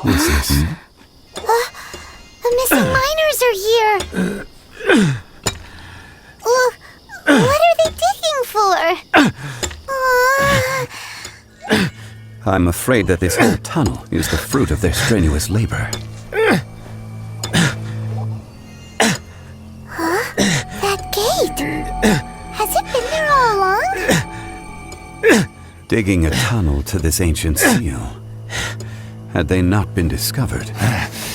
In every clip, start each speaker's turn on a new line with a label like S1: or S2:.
S1: Who's this?
S2: The missing miners are here. What are they digging for?
S1: I'm afraid that this whole tunnel is the fruit of their strenuous labor.
S2: That gate. Has it been there all along?
S1: Digging a tunnel to this ancient seal. Had they not been discovered,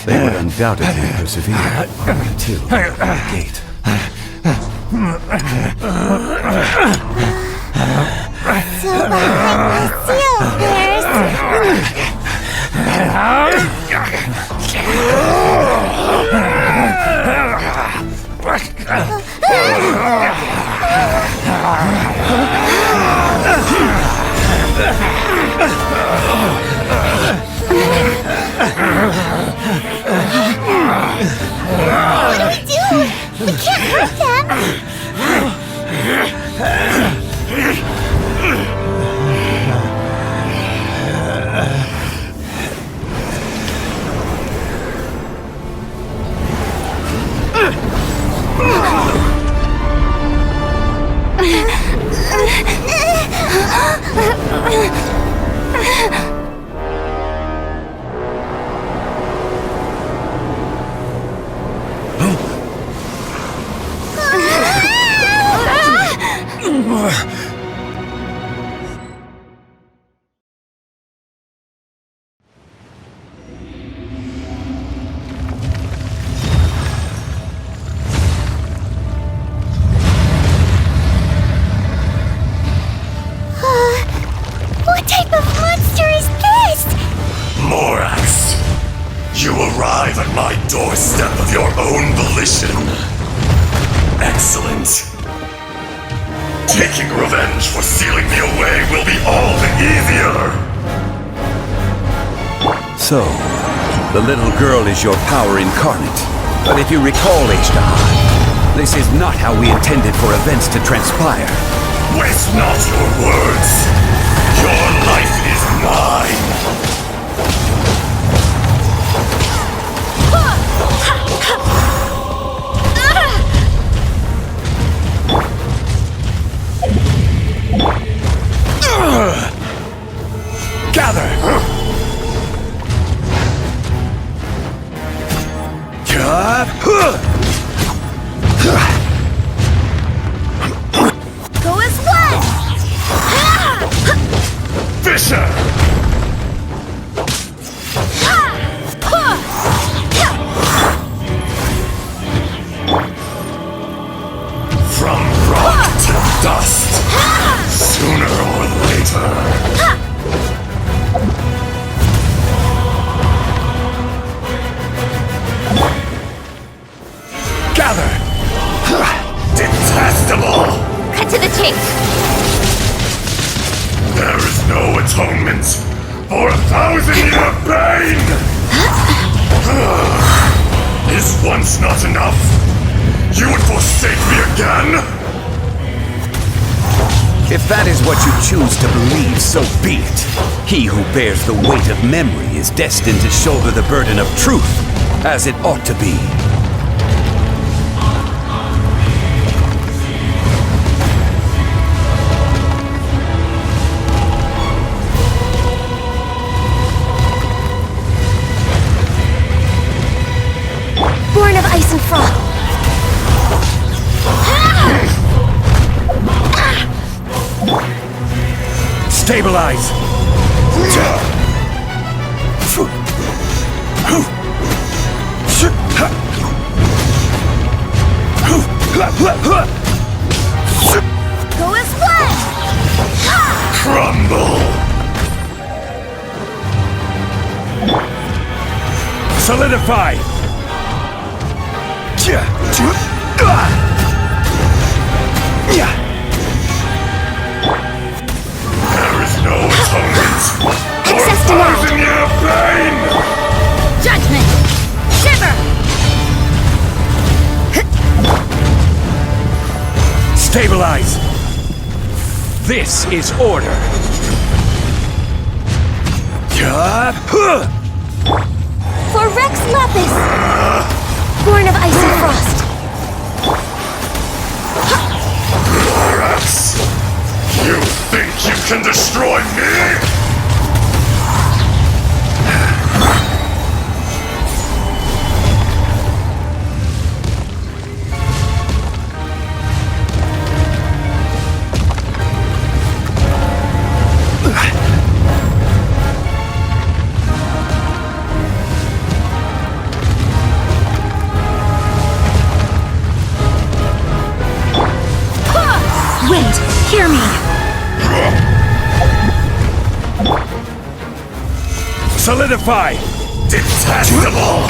S1: they would undoubtedly persevere until the gate.
S2: So behind the seal, there's... What do we do? We can't hurt them! What type of monster is this?
S3: Morax, you arrive at my doorstep of your own volition. Excellent. Taking revenge for sealing me away will be all the easier.
S1: So, the little girl is your power incarnate. But if you recall, Azhdaha, this is not how we intended for events to transpire.
S3: Waste not your words. Your life is mine.
S1: Gather!
S2: Go as one!
S3: Fisher! From rock to dust, sooner or later.
S1: Gather!
S3: Detestable!
S2: Cut to the chase!
S3: There is no atonement for 1,000-year pain! Is once not enough? You would forsake me again?
S1: If that is what you choose to believe, so be it. He who bears the weight of memory is destined to shoulder the burden of truth, as it ought to be.
S2: Born of ice and froth.
S1: Stabilize!
S2: Go as one!
S3: Crumble!
S1: Solidify!
S3: There is no atonement for
S2: Access denied.
S3: 1,000-year pain!
S2: Judgment! Shiver!
S1: Stabilize! This is order!
S2: For Rex Lapis! Born of ice and frost.
S3: Morax! You think you can destroy me?
S2: Wind, hear me!
S4: Solidify!
S3: Detestable!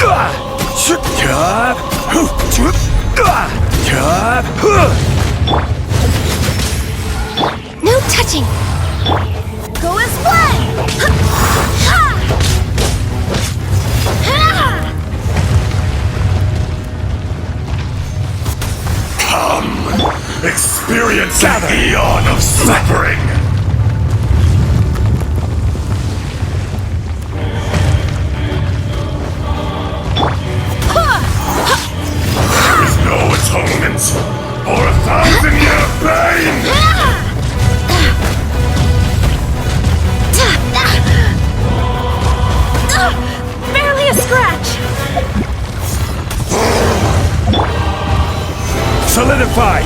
S2: No touching! Go as one!
S3: Come! Experience an eon of suffering! There is no atonement for 1,000-year pain!
S2: Barely a scratch!
S4: Solidify!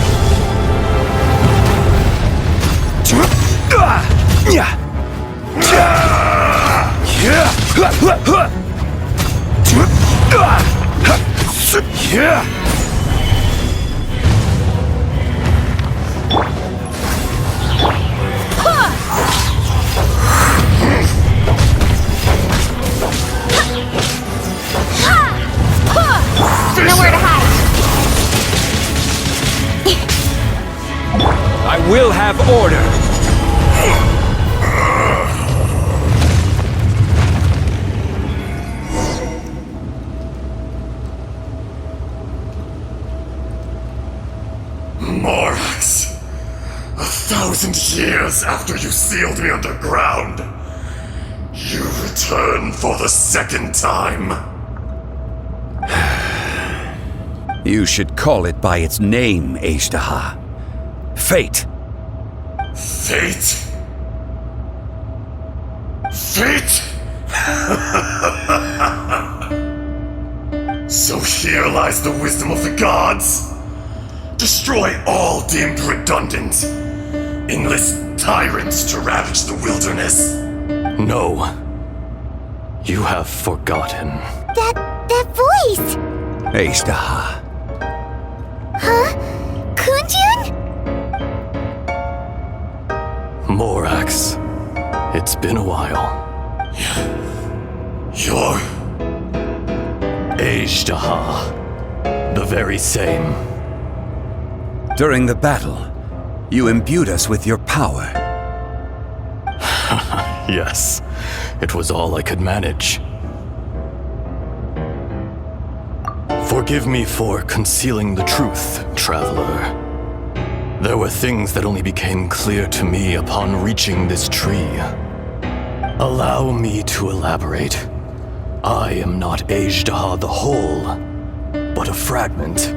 S2: Nowhere to hide!
S4: I will have order!
S3: Morax! 1,000 years after you sealed me underground, you return for the second time.
S4: You should call it by its name, Azhdaha. Fate.
S3: Fate? Fate? So here lies the wisdom of the gods. Destroy all deemed redundant. Enlist tyrants to ravage the wilderness.
S5: No. You have forgotten.
S2: That voice!
S4: Azhdaha.
S2: Huh? Kunjun?
S5: Morax. It's been a while.
S3: You're...
S5: Azhdaha. The very same.
S4: During the battle, you imbued us with your power.
S5: Yes. It was all I could manage. Forgive me for concealing the truth, traveler. There were things that only became clear to me upon reaching this tree. Allow me to elaborate. I am not Azhdaha the whole, but a fragment.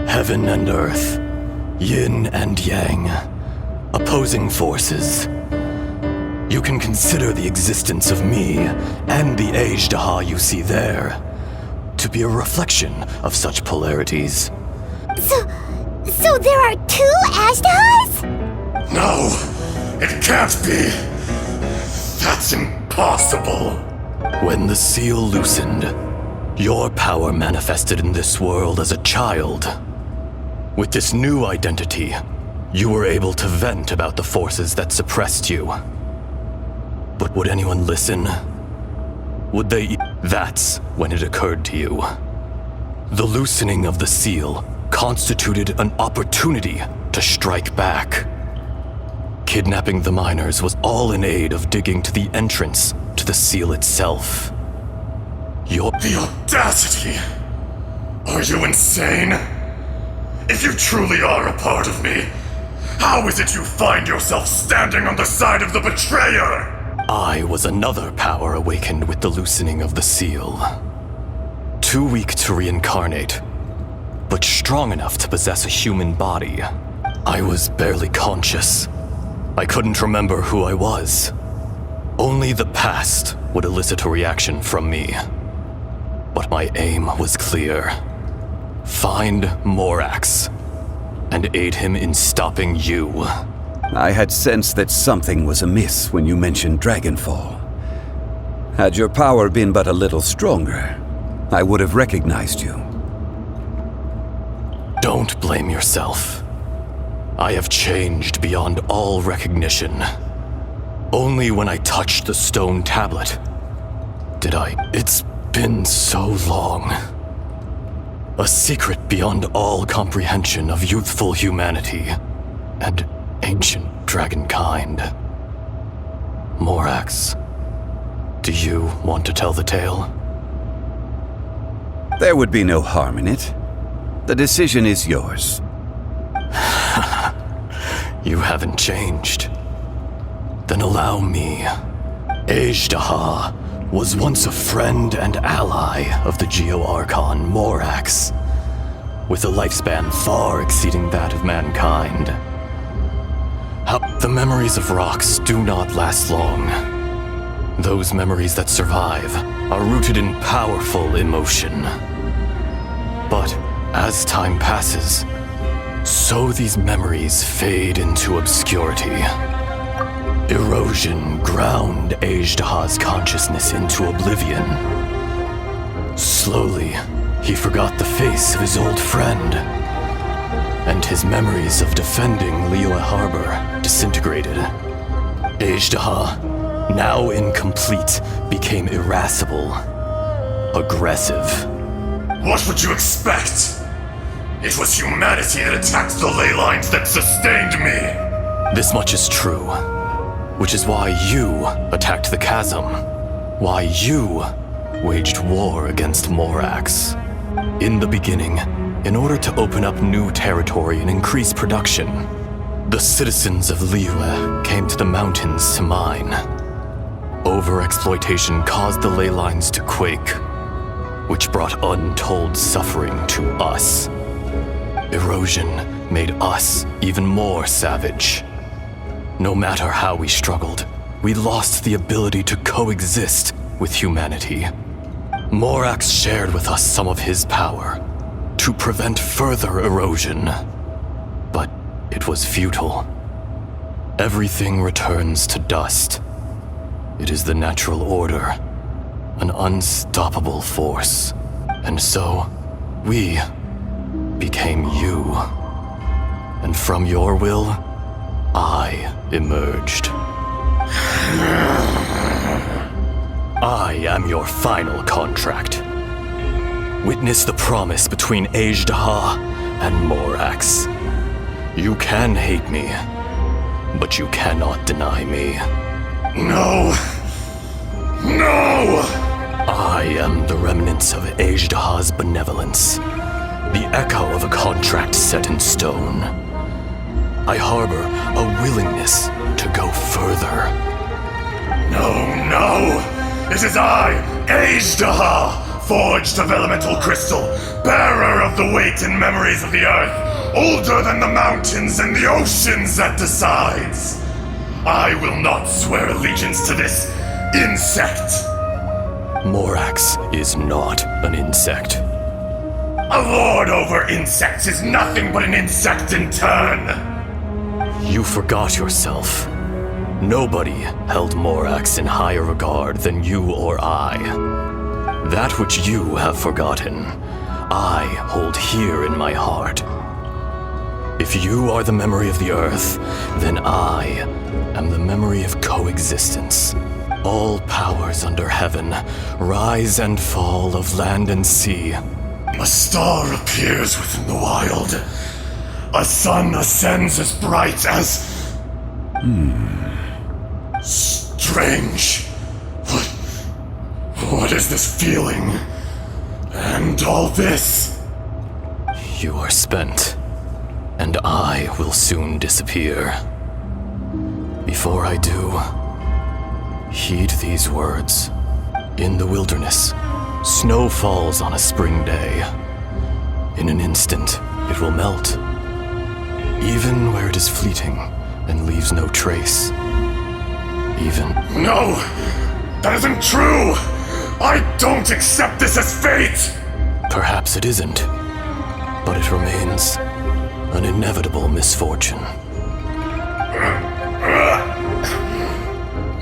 S5: Heaven and earth, yin and yang, opposing forces. You can consider the existence of me and the Azhdaha you see there to be a reflection of such polarities.
S2: So there are two Azhdahas?
S3: No! It can't be! That's impossible!
S5: When the seal loosened, your power manifested in this world as a child. With this new identity, you were able to vent about the forces that suppressed you. But would anyone listen? Would they? That's when it occurred to you. The loosening of the seal constituted an opportunity to strike back. Kidnapping the miners was all in aid of digging to the entrance to the seal itself.
S3: The audacity! Are you insane? If you truly are a part of me, how is it you find yourself standing on the side of the betrayer?
S5: I was another power awakened with the loosening of the seal. Too weak to reincarnate, but strong enough to possess a human body. I was barely conscious. I couldn't remember who I was. Only the past would elicit a reaction from me. But my aim was clear. Find Morax and aid him in stopping you.
S4: I had sensed that something was amiss when you mentioned Dragonfall. Had your power been but a little stronger, I would have recognized you.
S5: Don't blame yourself. I have changed beyond all recognition. Only when I touched the stone tablet did I... It's been so long. A secret beyond all comprehension of youthful humanity and ancient dragonkind. Morax, do you want to tell the tale?
S4: There would be no harm in it. The decision is yours.
S5: You haven't changed. Then allow me. Azhdaha was once a friend and ally of the Geo-Archon Morax, with a lifespan far exceeding that of mankind. The memories of rocks do not last long. Those memories that survive are rooted in powerful emotion. But as time passes, so these memories fade into obscurity. Erosion ground Azhdaha's consciousness into oblivion. Slowly, he forgot the face of his old friend, and his memories of defending Liyue Harbor disintegrated. Azhdaha, now incomplete, became irascible, aggressive.
S3: What would you expect? It was humanity that attacked the ley lines that sustained me.
S5: This much is true, which is why you attacked the chasm, why you waged war against Morax. In the beginning, in order to open up new territory and increase production, the citizens of Liyue came to the mountains to mine. Overexploitation caused the ley lines to quake, which brought untold suffering to us. Erosion made us even more savage. No matter how we struggled, we lost the ability to coexist with humanity. Morax shared with us some of his power to prevent further erosion, but it was futile. Everything returns to dust. It is the natural order, an unstoppable force. And so, we became you. And from your will, I emerged. I am your final contract. Witness the promise between Azhdaha and Morax. You can hate me, but you cannot deny me.
S3: No! No!
S5: I am the remnants of Azhdaha's benevolence, the echo of a contract set in stone. I harbor a willingness to go further.
S3: No! It is I, Azhdaha, forged of elemental crystal, bearer of the weight and memories of the earth, older than the mountains and the oceans that decides. I will not swear allegiance to this insect.
S5: Morax is not an insect.
S3: A lord over insects is nothing but an insect in turn.
S5: You forgot yourself. Nobody held Morax in higher regard than you or I. That which you have forgotten, I hold here in my heart. If you are the memory of the earth, then I am the memory of coexistence. All powers under heaven, rise and fall of land and sea.
S3: A star appears within the wild. A sun ascends as bright as... Strange. What is this feeling? And all this?
S5: You are spent, and I will soon disappear. Before I do, Heed these words. In the wilderness, snow falls on a spring day. In an instant, it will melt, even where it is fleeting and leaves no trace. Even...
S3: No! That isn't true! I don't accept this as fate!
S5: Perhaps it isn't, but it remains an inevitable misfortune.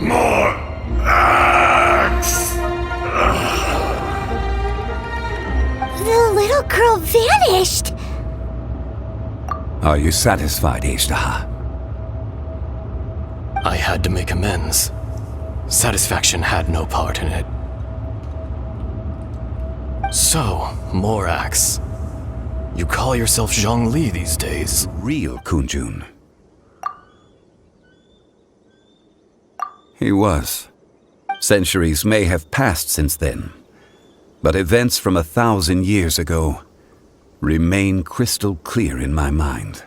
S3: More axe!
S2: The little girl vanished!
S4: Are you satisfied, Azhdaha?
S5: I had to make amends. Satisfaction had no part in it. So, Morax, you call yourself Zhongli these days?
S4: Real Kunjun. He was. Centuries may have passed since then, but events from 1,000 years ago remain crystal clear in my mind.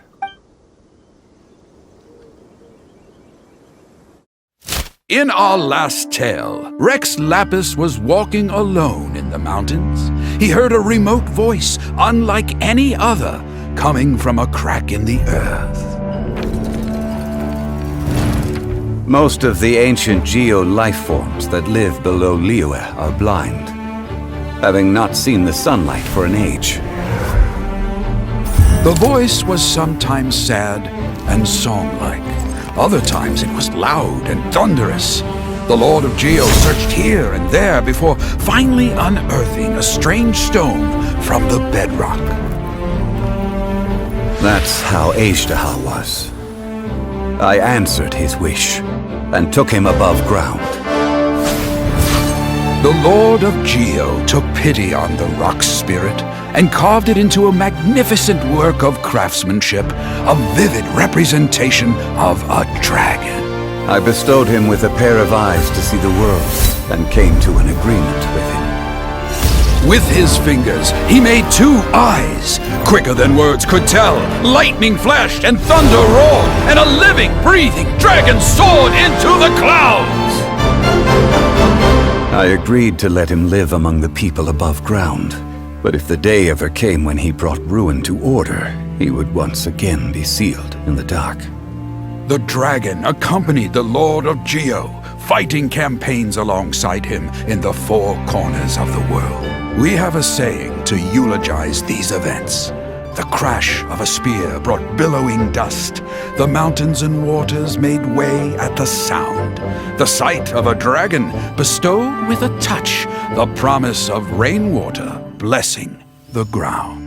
S6: In our last tale, Rex Lapis was walking alone in the mountains. He heard a remote voice, unlike any other, coming from a crack in the earth.
S4: Most of the ancient geo-life forms that live below Liyue are blind, having not seen the sunlight for an age.
S6: The voice was sometimes sad and song-like. Other times it was loud and thunderous. The Lord of Geo searched here and there before finally unearthing a strange stone from the bedrock.
S4: That's how Azhdaha was. I answered his wish and took him above ground.
S6: The Lord of Geo took pity on the rock spirit and carved it into a magnificent work of craftsmanship, a vivid representation of a dragon.
S4: I bestowed him with a pair of eyes to see the world and came to an agreement with him.
S6: With his fingers, he made 2 eyes, quicker than words could tell. Lightning flashed and thunder roared, and a living, breathing dragon soared into the clouds!
S4: I agreed to let him live among the people above ground, but if the day ever came when he brought ruin to order, he would once again be sealed in the dark.
S6: The dragon accompanied the Lord of Geo, fighting campaigns alongside him in the 4 corners of the world. We have a saying to eulogize these events. The crash of a spear brought billowing dust. The mountains and waters made way at the sound. The sight of a dragon bestowed with a touch the promise of rainwater blessing the ground.